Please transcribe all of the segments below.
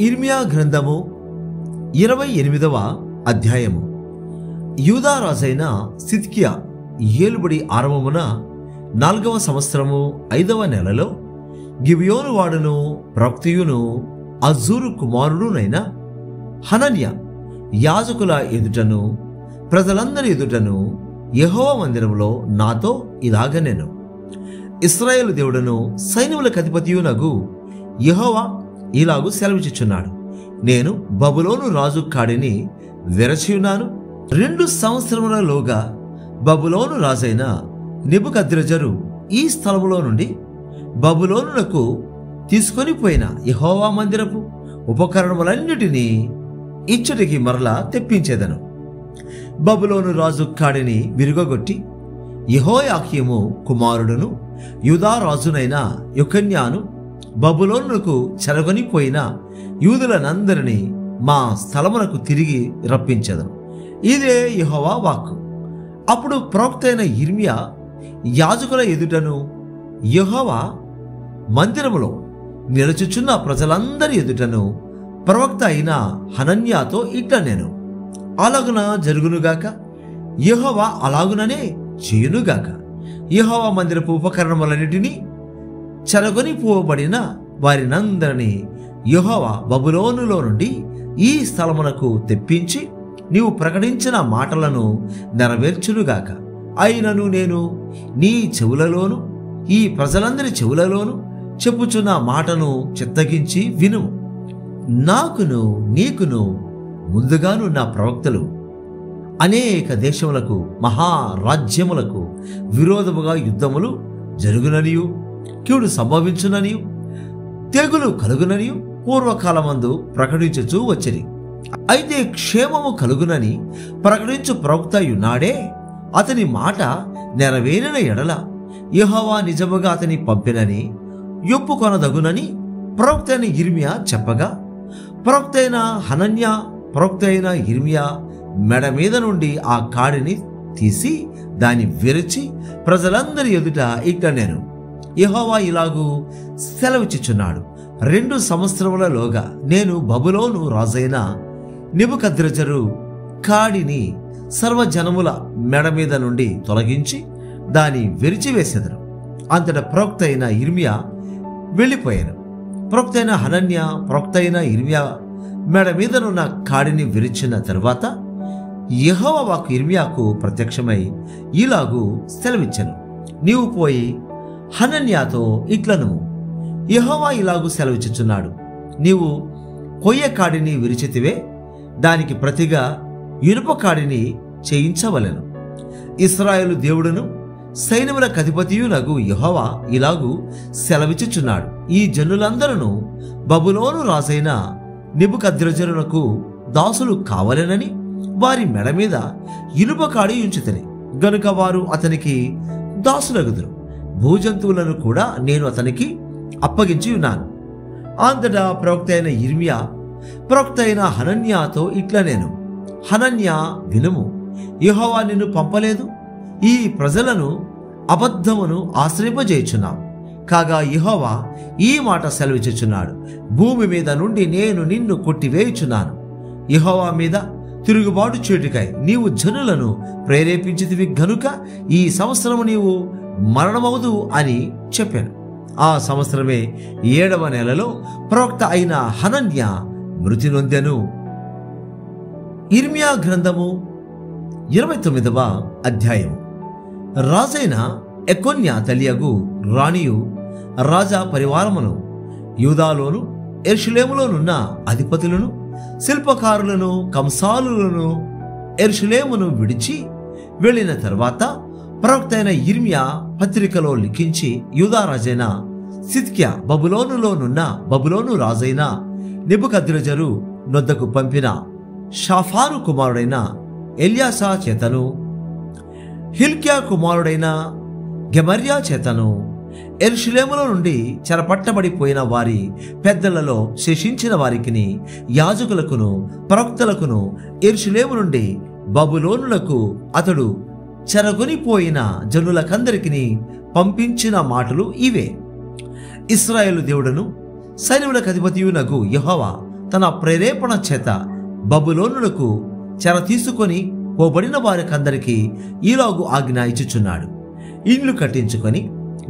ఇర్మియా గ్రంథము 28వ అధ్యాయము. యూదా రాజైన సిద్కియా ఏలుబడి ఆరంభమున 4వ సంవత్సరము 5వ నెలలో గిబియోను వాడును ప్రవక్తయును అజూరు కుమారుడునైన హనన్యా యాజకుల ఎదుటను ప్రజలందరి ఎదుటను యెహోవా మందిరములో నాతో ఇలాగనెను. ఇశ్రాయేలు దేవుడును సైన్యములకు అధిపతియునగు యెహోవా ఇలాగు సెలవిచ్చుచున్నాడు. నేను బబులోను రాజు కాడిని విరచియున్నాను. 2 సంవత్సరములలోగా బబులోను రాజైన నెబుకద్రెజరు ఈ స్థలములో నుండి బబులోనునకు తీసుకొని పోయిన యెహోవా మందిరపు ఉపకరణములన్నిటినీ ఇచ్చటికి మరలా తెప్పించేదను. బబులోను రాజు కాడిని విరుగగొట్టి యెహోయాకీము కుమారుడును యూదా రాజునైన యెకొన్యాను బబులోనుకు చెరగొనిపోయిన యూదులనందరినీ మా స్థలమునకు తిరిగి రప్పించెదను. ఇదే యెహోవా వాక్కు. అప్పుడు ప్రవక్త అయిన ఇర్మియా యాజకుల ఎదుటను యెహోవా మందిరములో నిలుచుచున్న ప్రజలందరి ఎదుటను ప్రవక్త అయిన హనన్యాతో ఇట్లా నేను అలాగున జరుగునుగాక, యెహోవా అలాగుననే చేయునుగాక. యెహోవా మందిరపు ఉపకరణములన్నిటినీ చెరగొని పోబడిన వారినందరినీ యెహోవా బబులోనులో నుండి ఈ స్థలమునకు తెప్పించి నీవు ప్రకటించిన మాటలను నెరవేర్చునుగాక. అయినను నేను నీ చెవులలోను ఈ ప్రజలందరి చెవులలోను చెప్పుచున్న మాటను చిత్తగించి వినుము. నాకును నీకును ముందుగానున్న ప్రవక్తలు అనేక దేశములకు మహారాజ్యములకు విరోధముగా యుద్ధములు జరుగుననియు కీడు సంభవించుననియు తెగులు కలుగుననియు పూర్వకాలమందు ప్రకటించుచూ వచ్చిరి. అయితే క్షేమము కలుగునని ప్రకటించు ప్రవక్త యున్నాడే, అతని మాట నెరవేరిన ఎడల యెహోవా నిజముగా అతని పంపినని ఒప్పుకొనదగునని ప్రవక్త అయిన ఇర్మియా చెప్పగా, ప్రవక్త అయిన హనన్యా ప్రవక్త అయిన ఇర్మియా మెడ మీద నుండి ఆ కాడిని తీసి దాన్ని విరిచి ప్రజలందరి ఎదుట ఇట్లా నేను యెహోవా ఇలాగు సెలవిచ్చుచున్నాడు. 2 సంవత్సరములలోగా నేను బబులోను రాజైన నెబుకద్రెజరు కాడిని సర్వజనముల మెడ మీద నుండి తొలగించి దాన్ని విరిచివేసెదను. అంతటా ప్రవక్త అయిన ఇర్మియా వెళ్ళిపోయాను. ప్రవక్త అయిన హనన్యా ప్రవక్త అయిన ఇర్మియా మెడ మీదనున్న కాడిని విరిచిన తరువాత యెహోవా వాక్కు ఇర్మియాకు ప్రత్యక్షమై ఇలాగు సెలవిచ్చెను. నీవు పోయి హనన్యాతో ఇట్లను యెహోవా ఇలాగు సెలవిచ్చుచున్నాడు. నీవు కొయ్య కాడిని విరిచితివే, దానికి ప్రతిగా ఇనుప కాడిని చేయించవలెను. ఇశ్రాయేలు దేవుడును సైన్యములకు అధిపతియునగు యెహోవా ఇలాగు సెలవిచ్చుచున్నాడు. ఈ జనులందరూ బబులోను రాజైన నెబుకద్రెజరునకు దాసులు కావలెనని వారి మెడ మీద ఇనుప కాడి ఉంచుతని గనుక వారు అతనికి దాసులగుదురు. భూజంతువులను కూడా నేను అతనికి అప్పగించి ఉన్నాను. అంతటా ప్రవక్త అయిన ఇర్మియా ప్రవక్త అయిన హనన్యాతో ఇట్లా నేను హనన్యా వినుము, యెహోవా నిన్ను పంపలేదు. ఈ ప్రజలను అబద్ధమును ఆశ్రయింపజేయుచున్నావు. కాగా యెహోవా ఈ మాట సెలవిచ్చుచున్నాడు, భూమి మీద నుండి నేను నిన్ను కొట్టివేయుచున్నాను. యెహోవా మీద తిరుగుబాటు చేయుటకై నీవు జనులను ప్రేరేపించితివి గనుక ఈ సంవత్సరము నీవు మరణమవుదు అని చెప్పాను. ఆ సంవత్సరమే 7వ నెలలో ప్రవక్త అయిన హనన్యా మృతి నొందెను. ఇర్మియా గ్రంథము 29వ అధ్యాయము. రాజైన యెకొన్యా తల్లియగు రాణియు రాజా పరివారమును యూదాలోను యెరూషలేములోనున్న అధిపతులను శిల్పకారులను కంసాలులను యెరూషలేమును విడిచి వెళ్ళిన తర్వాత ప్రవక్త అయిన ఇర్మియా పత్రికలో లిఖించి యూదా రాజైన సిద్కియా బబులోనులోనున్న బబులోను రాజైన నెబుకద్రెజరు నొద్దకు పంపిన షాఫాను కుమారుడైన ఎల్యాసా చేతను హిల్కియా కుమారుడైన గెమర్యా చేతను యెరూషలేములో నుండి చెరపట్టబడిపోయిన వారి పెద్దలలో శేషించిన వారికిని యాజకులకును ప్రవక్తలకును యెరూషలేము నుండి బబులోనులకు అతడు చెరగొనిపోయిన జనులకందరికీ పంపించిన మాటలు ఇవే. ఇశ్రాయేలు దేవుడును సైన్యములకు అధిపతియునగు యెహోవా తన ప్రేరేపణ చేత బబులోనులకు చెర తీసుకొని పోబడిన వారికందరికీ ఈలాగు ఆజ్ఞ ఇచ్చుచున్నాడు. ఇండ్లు కట్టించుకొని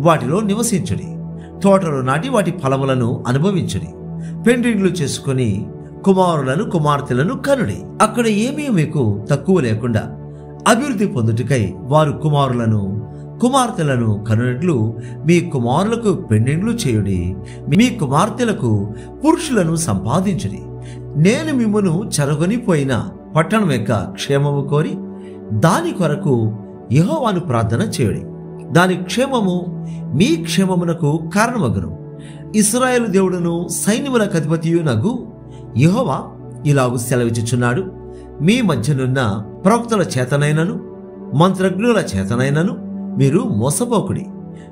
వాటిలో నివసించుడి, తోటలు నాటి వాటి ఫలములను అనుభవించుడి, పెండ్లిండ్లు చేసుకుని కుమారులను కుమార్తెలను కనుడి. అక్కడ ఏమీ మీకు తక్కువ లేకుండా అభివృద్ధి పొందుటకై వారు కుమారులను కుమార్తెలను కనునట్లు మీ కుమారులకు పెండ్లిండ్లు చేయుడి, మీ కుమార్తెలకు పురుషులను సంపాదించుడి. నేను మిమ్మును చెరగొనిపోయిన పట్టణం యొక్క క్షేమము కోరి దాని కొరకు యెహోవాను ప్రార్థన చేయుడి. దాని క్షేమము మీ క్షేమమునకు కారణమగును. ఇశ్రాయేలు దేవుడును సైన్యములకు అధిపతియునగు యెహోవా ఇలాగు సెలవిచ్చుచున్నాడు. మీ మధ్యనున్న ప్రవక్తల చేతనైనను మంత్రజ్ఞుల చేతనైనను మీరు మోసపోకుడి.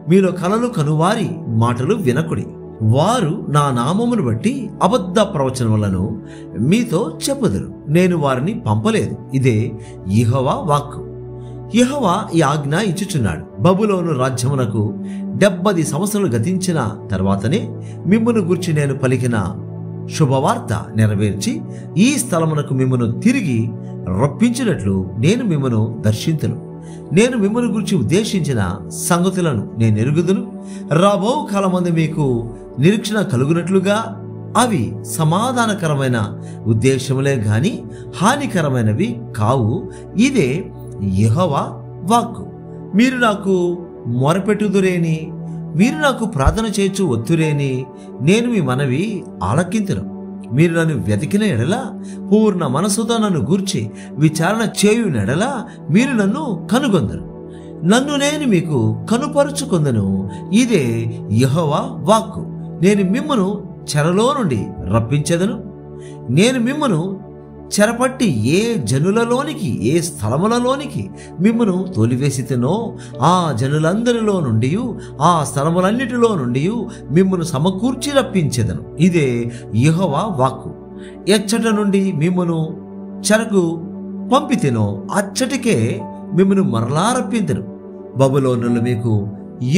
మీలో కలలు కనువారి మాటలు వినకుడి. వారు నా నామమును బట్టి అబద్ధ ప్రవచనములను మీతో చెప్పుదురు. నేను వారిని పంపలేదు. ఇదే యెహోవా వాక్కు. యెహోవా ఈ ఆజ్ఞ ఇచ్చుచున్నాడు. బబులోను రాజ్యమునకు 70 సంవత్సరాలు గతించిన తర్వాతనే మిమ్మును గూర్చి నేను పలికిన శుభవార్త నెరవేర్చి ఈ స్థలమునకు మిమ్మును తిరిగి రప్పించినట్లు నేను మిమ్మును దర్శింతును. నేను మిమ్మును గురించి ఉద్దేశించిన సంగతులను నేను ఎరుగుదును. రాబో కాలమందు మీకు నిరీక్షణ కలుగునట్లుగా అవి సమాధానకరమైన ఉద్దేశములే గాని హానికరమైనవి కావు. ఇదే యెహోవా వాక్కు. మీరు నాకు మొరపెట్టుదురేని, మీరు నాకు ప్రార్థన చేయొచ్చు ఒత్తురేని నేను మీ మనవి ఆలకింతును. మీరు నన్ను వెతికిన ఎడల, పూర్ణ మనసుతో నన్ను గూర్చి విచారణ చేయునెడల మీరు నన్ను కనుగొందరు. నన్ను నేను మీకు కనుపరుచుకొందును. ఇదే యెహోవా వాక్కు. నేను మిమ్మును చెరలో నుండి రప్పించెదను. నేను మిమ్మును చెరపట్టి ఏ జనులలోనికి, ఏ స్థలములలోనికి మిమ్మును తోలివేసితేనో ఆ జనులందరిలో నుండి, ఆ స్థలములన్నిటిలో నుండి మిమ్మును సమకూర్చి రప్పించెదను. ఇదే యెహోవా వాక్కు. ఎచ్చట నుండి మిమ్మును చెరకు పంపితేనో అచ్చటికే మిమ్మును మరలా రప్పింతును. బబులోనులు మీకు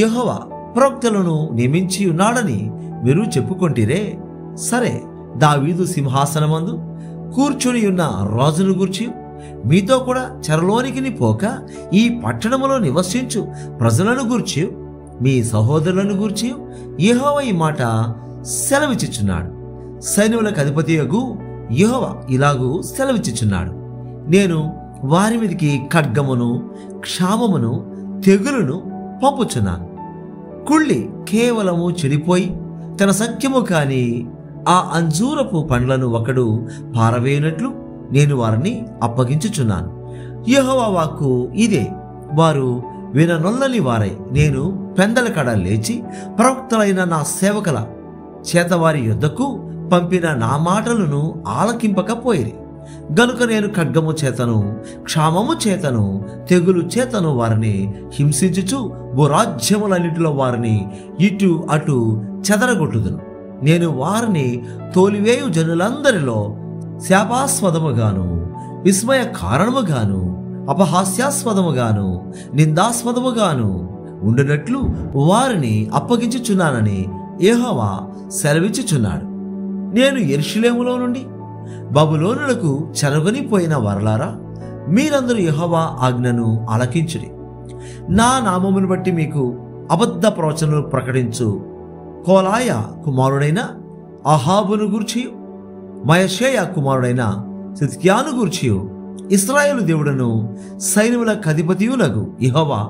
యెహోవా ప్రవక్తలను నియమించి ఉన్నాడని మీరు చెప్పుకొంటిరే. సరే, దావీదు సింహాసనమందు కూర్చుని ఉన్న రాజును గూర్చి మీతో కూడా చెరలోనికి పోక ఈ పట్టణములో నివసించు ప్రజలను గూర్చి మీ సహోదరులను గూర్చి యెహోవా ఈ మాట సెలవిచ్చుచున్నాడు. సైన్యములకు అధిపతియగు యెహోవా ఇలాగూ సెలవిచ్చుచున్నాడు. నేను వారి మీదకి ఖడ్గమును, క్షామమును, తెగులును పంపుచున్నాను. కుళ్ళి కేవలము చెడిపోయి తన సఖ్యము కాని ఆ అంజూరపు పండ్లను ఒకడు పారవేయునట్లు నేను వారిని అప్పగించుచున్నాను. యెహోవా వాక్కు ఇదే. వారు విననొల్లని వారై నేను పెందల కడ లేచి ప్రవక్తలైన నా సేవకుల చేతవారి యుద్ధకు పంపిన నా మాటలను ఆలకింపకపోయిరి. గనుక నేను ఖడ్గము చేతను, క్షామము చేతను, తెగులు చేతను వారిని హింసించుచు భూరాజ్యములన్నిటిలో వారిని ఇటు అటు చెదరగొట్టుదును. నేను వారిని తోలివేయు జనులందరిలో శాపాస్పదముగాను, విస్మయ కారణముగాను, అపహాస్యాస్పదముగాను, నిందాస్పదముగాను ఉండునట్లు వారిని అప్పగించుచున్నానని యెహోవా సెలవిచ్చుచున్నాడు. నేను యెరూషలేములో నుండి బబులోనులకు చెరగొనిపోయిన వరలారా, మీరందరూ యెహోవా ఆజ్ఞను ఆలకించుడి. నా నామమును బట్టి మీకు అబద్ధ ప్రవచనలు ప్రకటించు కోలాయ కుమారుడైన అహాబును గూర్చి, మయషేయ కుమారుడైన సిద్కియాను గూర్చి ఇశ్రాయేలు దేవుడను సైన్యములకు అధిపతియునగు యెహోవా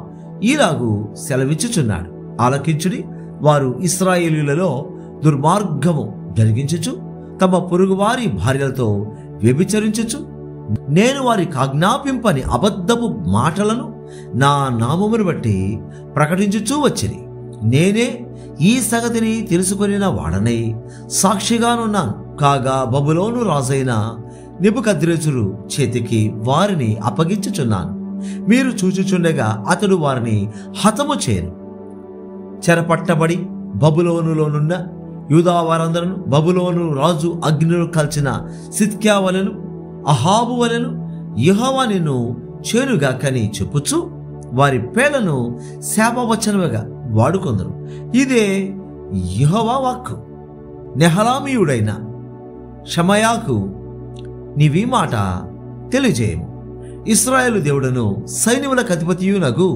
ఈలాగు సెలవిచ్చుచున్నాడు. ఆలకించుడి. వారు ఇశ్రాయేలీయులలో దుర్మార్గము జరిగించుచు తమ పొరుగువారి భార్యలతో వ్యభిచరించుచు నేను వారికి ఆజ్ఞాపింపని అబద్ధపు మాటలను నా నామమును బట్టి ప్రకటించుచూ వచ్చిరి. నేనే ఈ సంగతిని తెలుసుకొనిన వాడనై సాక్షిగానున్నాను. కాగా బబులోను రాజైన నెబుకద్రెజరు చేతికి వారిని అప్పగించుచున్నాను. మీరు చూచుచుండగా అతడు వారిని హతము చేయను. చెరపట్టబడి బబులోనులోనున్న యూదా వారందరూ బబులోను రాజు అగ్నిలో కాల్చిన సిద్కియా వలెను, అహాబు వలెను యెహోవా నిన్ను చేరుగాకని చెప్పుచు వారి పేర్లను శాపవచనముగా వాడుకొందరు. ఇదే యెహోవా వాక్కు. నెహలామీయుడైన షమయాకు నీవీ మాట తెలియజేయము. ఇశ్రాయేలు దేవుడును సైన్యములకు అధిపతియునగు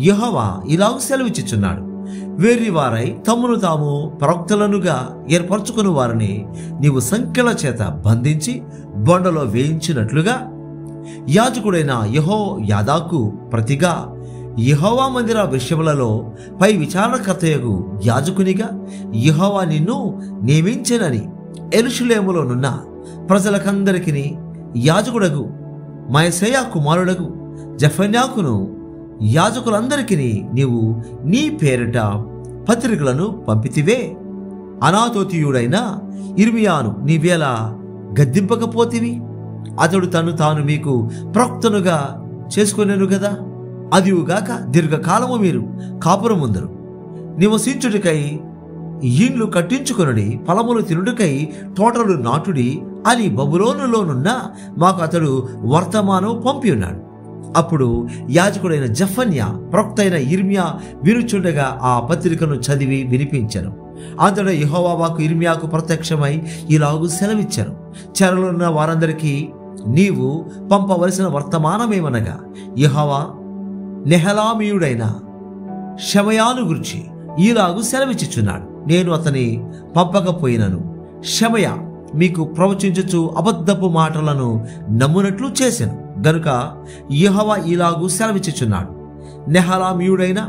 యెహోవా ఇలాగు సెలవిచ్చుచున్నాడు, వేర్రివారై తమ్మును తాము ప్రవక్తలనుగా ఏర్పరచుకుని వారిని నీవు సంఖ్యల చేత బంధించి బొండలో వేయించినట్లుగా యాజకుడైన యెహోయాదాకు ప్రతిగా యెహోవా మందిర విషయములలో పై విచారణకర్తయగు యాజకునిగా యెహోవా నిన్ను నియమించెనని యెరూషలేములోనున్న ప్రజలకందరికీ యాజకుడగు మయసేయా కుమారుడగు జెఫన్యాకును యాజకులందరికీ నీవు నీ పేరిట పత్రికలను పంపితివే. అనాతోతీయుడైన ఇర్మియాను నీవేలా గద్దింపకపోతివి? అతడు తాను మీకు ప్రవక్తనుగా చేసుకొనెను గదా. అదియుగాక దీర్ఘకాలము మీరు కాపురముందరు నివసించుడికై ఇండ్లు కట్టించుకొనుడి, ఫలములు తినుడికై తోటలు నాటుడి అని బబులోనులోనున్న మాకు అతడు వర్తమానం పంపి ఉన్నాడు. అప్పుడు యాజకుడైన జెఫన్యా ప్రవక్త అయిన ఇర్మియా వినుచుండగా ఆ పత్రికను చదివి వినిపించెను. అంతటా యెహోవా వాక్కు ఇర్మియాకు ప్రత్యక్షమై ఇలాగు సెలవిచ్చెను, చెరలోనున్న వారందరికీ నీవు పంపవలసిన వర్తమానమేమనగా, యెహోవా నెహలామీయుడైన షమయాను గురించి ఈలాగు సెలవిచ్చుచున్నాడు, నేను అతని పంపకపోయినను షమయ మీకు ప్రవచించుచు అబద్ధపు మాటలను నమ్మునట్లు చేశాను గనుక యెహోవా ఈలాగు సెలవిచ్చుచున్నాడు, నెహలామీయుడైన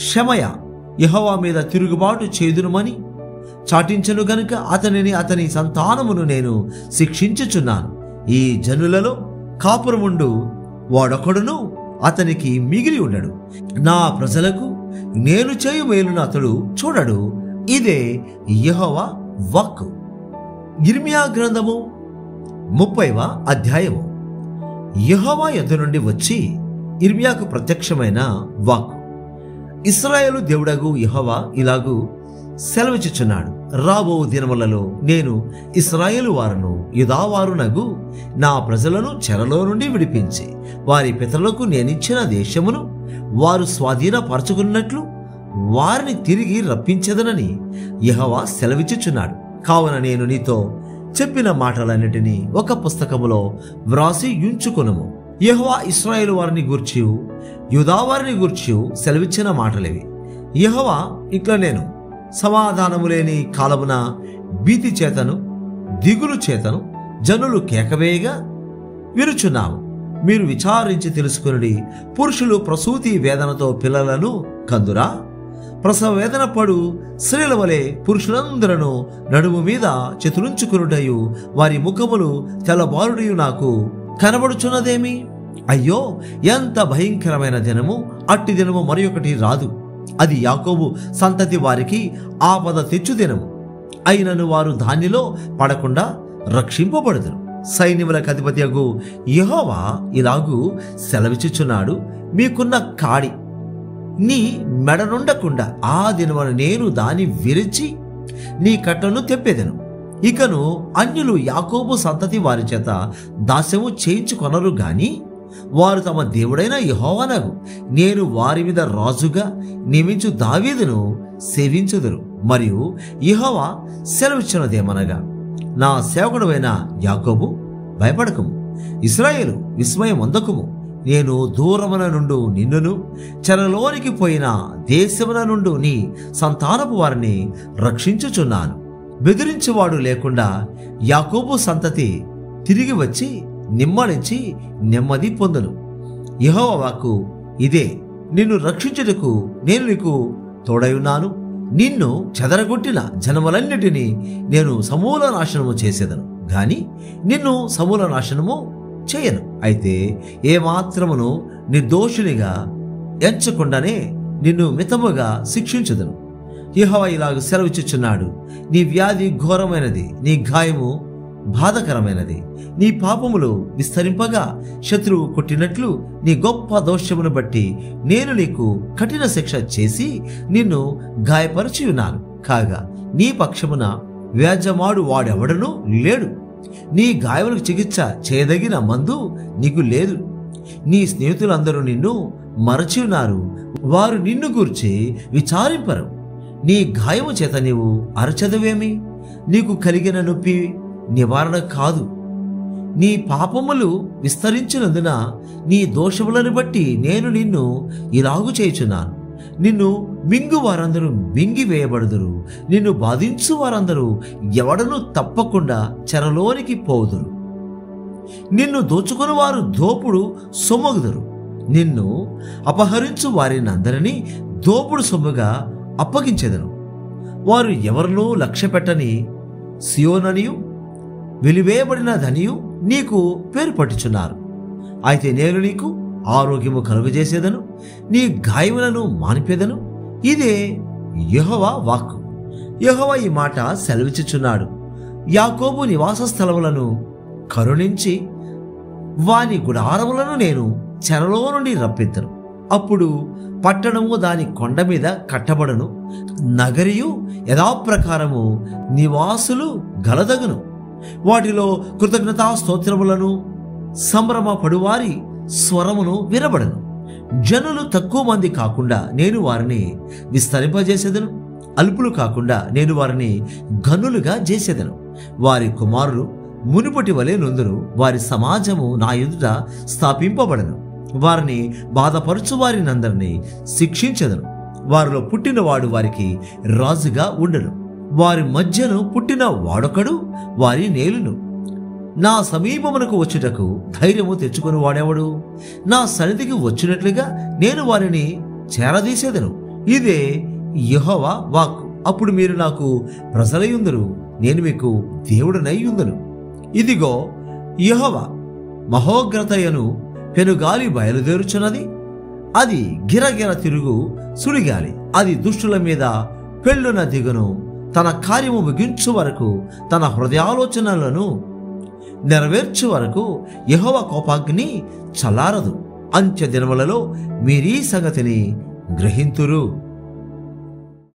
షమయ యెహోవా మీద తిరుగుబాటు చేదునుమని చాటించను గనుక అతని సంతానమును నేను శిక్షించుచున్నాను. ఈ జనులలో కాపురముండు వాడొకడును అతనికి మిగిలి ఉండడు. నా ప్రజలకు నేను చేయు మేలును అతడు చూడడు. ఇదే యెహోవా వాక్కు. ఇర్మియా గ్రంథము 30వ అధ్యాయము. యెహోవా యొద్ద నుండి వచ్చి ఇర్మియాకు ప్రత్యక్షమైన వాక్కు. ఇశ్రాయేలు దేవుడగు యెహోవా ఇలాగు సెలవిచ్చుచున్నాడు, రాబో దినములలో నేను ఇశ్రాయేలు వారును యూదావారునగు నా ప్రజలను చెరలో నుండి విడిపించి వారి పితరులకు నేనిచ్చిన దేశమును వారు స్వాధీనపరచుకున్నట్లు వారిని తిరిగి రప్పించెదనని యెహోవా సెలవిచ్చుచున్నాడు. కావున నేను నీతో చెప్పిన మాటలన్నిటినీ ఒక పుస్తకములో వ్రాసి ఉంచుకొనుము. యెహోవా ఇశ్రాయేలు వారిని గూర్చియు యూదా వారిని గూర్చియు సెలవిచ్చిన మాటలేవి. యెహోవా ఇట్లా నేను సమాధానము లేని కాలమున భీతి చేతను దిగులు చేతను జనులు కేకవేయగా వినుచున్నాము. మీరు విచారించి తెలుసుకుని, పురుషులు ప్రసూతి వేదనతో పిల్లలను కందురా? ప్రసవ వేదన పడు స్త్రీల వలె పురుషులందరూ నడుము మీద చేతులుంచుకునుటయు వారి ముఖములు తెల్లబారుడియు నాకు కనబడుచున్నదేమి? అయ్యో, ఎంత భయంకరమైన దినము! అట్టి దినము మరి ఒకటి రాదు. అది యాకోబు సంతతి వారికి ఆపద తెచ్చు దినము. అయినను వారు దానిలో పడకుండా రక్షింపబడుదురు. సైన్యములకు అధిపతియగు యెహోవా ఇలాగు సెలవిచ్చుచున్నాడు, మీకున్న కాడి నీ మెడ నుండకుండా ఆ దినమున నేను దాని విరిచి నీ కట్టను తెప్పేదెను. ఇకను అన్యులు యాకోబు సంతతి వారి చేత దాస్యము చేయించుకొనరు గాని వారు తమ దేవుడైన యెహోవానగు నేను వారి మీద రాజుగా నియమించు దావీదును సేవించుదురు. మరియు యెహోవా సెలవిచ్చినదేమనగా, నా సేవకుడైన యాకోబు భయపడకము, ఇశ్రాయేలు విస్మయం పొందకుము. నేను దూరమున నుండు నిన్నును చెరలోనికి పోయిన దేశమున నుండు నీ సంతానపు వారిని రక్షించుచున్నాను. బెదిరించేవాడు లేకుండా యాకోబు సంతతి తిరిగి వచ్చి నిమ్మడించి నెమ్మది పొందును. యెహోవా వాక్కు ఇదే, నిన్ను రక్షించుటకు నేను నీకు తోడయున్నాను. నిన్ను చెదరగొట్టిన జనములన్నిటినీ నేను సమూల నాశనము చేసేదను గాని నిన్ను సమూల నాశనము చేయను. అయితే ఏమాత్రమును నిర్దోషునిగా ఎంచకుండానే నిన్ను మితముగా శిక్షించుదను. యెహోవా ఇలాగ సెలవిచ్చుచున్నాడు, నీ వ్యాధి ఘోరమైనది, నీ గాయము బాధకరమైనది. నీ పాపములు విస్తరింపగా శత్రువు కొట్టినట్లు నీ గొప్ప దోషమును బట్టి నేను నీకు కఠిన శిక్ష చేసి నిన్ను గాయపరచి ఉన్నాను. కాగా నీ పక్షమున వ్యాజ్యమాడు వాడెవడనూ లేడు. నీ గాయములకు చికిత్స చేయదగిన మందు నీకు లేదు. నీ స్నేహితులందరూ నిన్ను మరచి ఉన్నారు, వారు నిన్ను గూర్చి విచారింపరు. నీ గాయము చేత నీవు అరచదవేమి? నీకు కలిగిన నొప్పి నివారణ కాదు. నీ పాపములు విస్తరించినందున నీ దోషములను బట్టి నేను నిన్ను ఇలాగు చేయుచున్నాను. నిన్ను మింగు వారందరూ మింగి వేయబడుదురు, నిన్ను బాధించు వారందరూ ఎవడనూ తప్పకుండా చెరలోనికి పోవుదురు. నిన్ను దోచుకుని వారు దోపుడు సొమ్మగుదురు. నిన్ను అపహరించు వారినందరినీ దోపుడు సొమ్ముగా అప్పగించెదను. వారు ఎవరినూ లక్ష్య పెట్టని సియోననియు వెలివేయబడిన ధనియు నీకు పేరు పట్టుచున్నారు. అయితే నేను నీకు ఆరోగ్యము కలుగజేసేదను, నీ గాయములను మానిపేదను. ఇదే యెహోవా వాక్కు. యెహోవా ఈ మాట సెలవిచ్చుచున్నాడు. యాకోబు నివాస స్థలములను కరుణించి వాని గుడారములను నేను చెరలో నుండి రప్పిద్దను. అప్పుడు పట్టణము దాని కొండ మీద కట్టబడను, నగరియు యథాప్రకారము నివాసులు గలదగును. వాటిలో కృతజ్ఞతా స్తోత్రములను సంభ్రమ పడువారి స్వరమును వినబడను. జనులు తక్కువ మంది కాకుండా నేను వారిని విస్తరింపజేసేదను, అల్పులు కాకుండా నేను వారిని ఘనులుగా చేసేదను. వారి కుమారులు మునుపటి వలె నుందురు, వారి సమాజము నా ఎదుట స్థాపింపబడను. వారిని బాధపరచు వారినందరినీ శిక్షించెదను. వారిలో పుట్టినవాడు వారికి రాజుగా ఉండను. వారి మధ్యను పుట్టిన వాడొకడు వారి నేలును. నా సమీపమునకు వచ్చుటకు ధైర్యము తెచ్చుకొని వాడేవాడు నా సన్నిధికి వచ్చినట్లుగా నేను వారిని చేరదీసేదను. ఇదే యెహోవా వాక్కు. అప్పుడు మీరు నాకు ప్రజలయుందురు, నేను మీకు దేవుడనై యుందును. ఇదిగో యెహోవా మహోగ్రతయను పెనుగాలి బయలుదేరుచున్నది. అది గిరగిర తిరుగు సుడిగాలి. అది దుష్టుల మీద పెళ్ళున దిగును. తన కార్యము ముగించు వరకు, తన హృదయాలోచనలను నెరవేర్చు వరకు యెహోవా కోపాగ్ని చల్లారదు. అంత్య దినములలో మీరీ సంగతిని గ్రహింతురు.